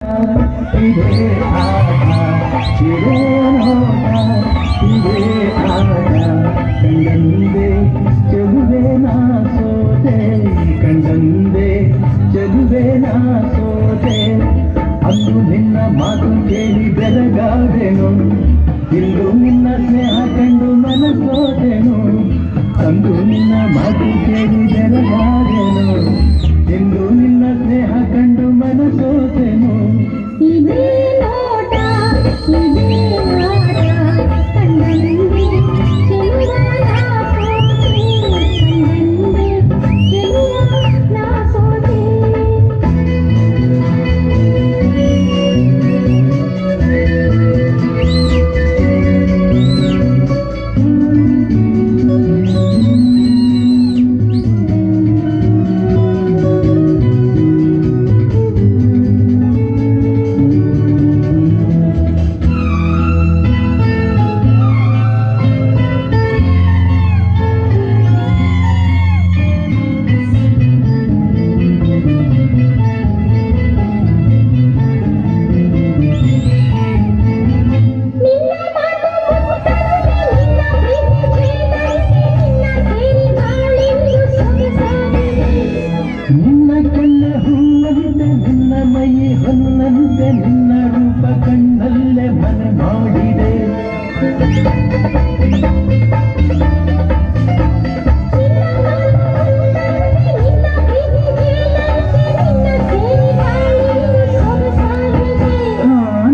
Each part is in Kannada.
ಇದೇ ಆಟ ಇದೇ ನೋಟ ಇದೇ ಆಟ ಕಂಡಂದೆ ಚೆಲುವೆ ನಾ ಸೋತೆ ಕಂಡಂದೆ ಚೆಲುವೆ ನಾ ಸೋತೆ ಅಂದು ನಿನ್ನ ಮಾತು ಕೇಳಿ ಬೆರಗಾದೆನು ಇಂದು ನಿನ್ನ ಸ್ನೇಹ ಕಂಡು ಮನಸೋದೆನು ಅಂದು ನಿನ್ನ ಮಾತು ಕೇಳಿ ಬೆರಗಾದೆನು ಇಂದು ನಿನ್ನ ಸ್ನೇಹ ಕಂಡು ಮನಸೋದೆನು ಇದೇ ನೋಟ ಇದೇ ಆಟ ಕಂಡಂದೆ ಚೆಲುವ ನಾ ಸೋತೆ ಕಂಡಂದೆ ಚೆಲುವ ನಾ ಸೋತೆ ನಿನ್ನ ಕಣ್ಣ ಹೂವಂತೆ ನಿನ್ನ ಮೈ ಹೊನ್ನಂತೆ ನಿನ್ನ ರೂಪ ಕಣ್ಣಲ್ಲೇ ಮನೆ ಮಾಡಿದೆ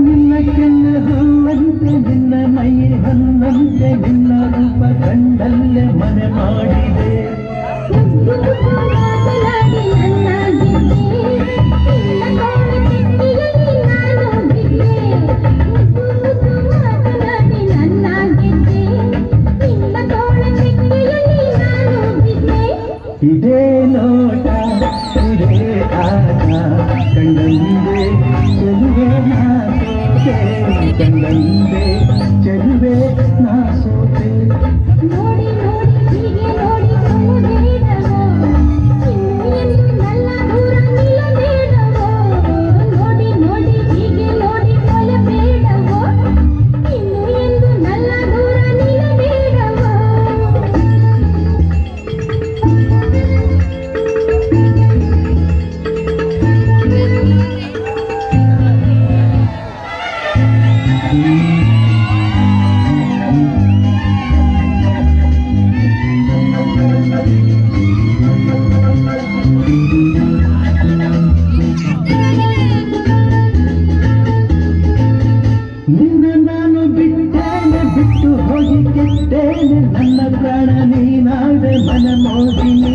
ನಿನ್ನ ಕಣ್ಣ ಹೂವಂತೆ ನಿನ್ನ ಮೈ ಹೊನ್ನಂತೆ ನಿನ್ನ ರೂಪ ಕಣ್ಣಲ್ಲೇ ಮನೆ ಮಾಡಿದೆ ಇದೇ ನೋಟ ಇದೇ ಆಟ ಕಂಡಂದೆ ಚೆಲುವೆ ನಾ ಸೋತೆ ಕಂಡಂದೆ ಚೆಲುವೆ ನಾ ಸೋತೆ ನೋಡಿ ನೋಡಿ ಹೀಗೆ ನೋಡಿ ಬೇಡವೋ ಇನ್ನು ಎಂದು ನನ್ನ ದೂರ ನಿಲ್ಲಬೇಡವೋ ನೋಡಿ ನೋಡಿ ಹೀಗೆ ನೋಡಿ ಬೇಡವೋ ಇನ್ನು ಎಂದು ನನ್ನ ದೂರ ನಿಲ್ಲಬೇಡವೋ ನಿನ್ನ ನಾನು ಬಿಟ್ಟೇನೆ ಬಿಟ್ಟು ಹೋಗಿ ಕೆಟ್ಟೇನೆ ನನ್ನ ಪ್ರಾಣ ನೀನಾದೆ ಮನ ಮೋದಿನಿ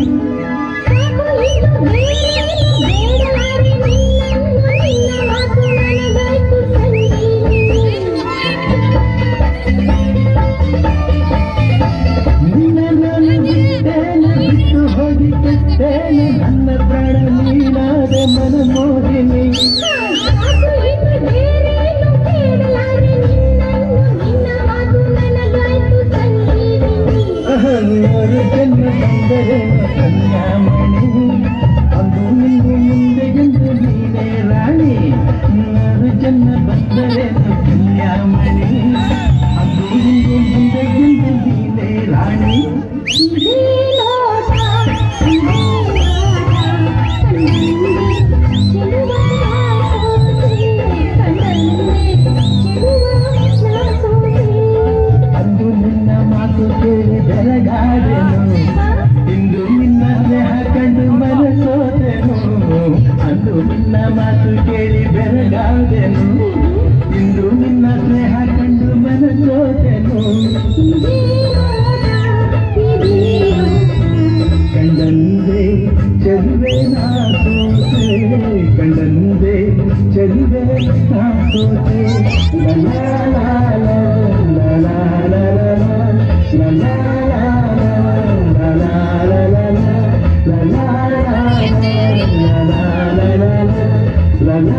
ಸಾಕು ಇನ್ನು ಬೇರೇನು ಬೇಡಲಾರೆ ನಿನ್ನನ್ನು ನಿನ್ನ ಮಾತು ನನಗಾಯ್ತು ನಿನ್ನ ನಾನು ಬಿಟ್ಟೇನೆ ಬಿಟ್ಟು ಹೋಗಿ ಕೆಟ್ಟೇನೆ ನನ್ನ ಪ್ರಾಣ ನೀನಾದೆ ಮನ ಮೋದಿನಿ ಸಾಕು ಇನ್ನು ಬೇರೇನು ಬೇಡಲಾರೆ ನಿನ್ನನ್ನು ನಿನ್ನ ಮಾತು ನನಗಾಯ್ತು ಸಂಜೀವಿನಿ ಅಹಲ್ಯಾರು ಜನ್ಮ ಬಂದರೆ ಕನ್ಯಾಮಣಿ ಅಂದು ನಿಂದು ಮುಂದೆ ಎಂದು ನೀನೇ ರಾಣಿ ಯಾರು ಜನ್ಮ ಬಂದರೆ ಕನ್ಯಾಮಣಿ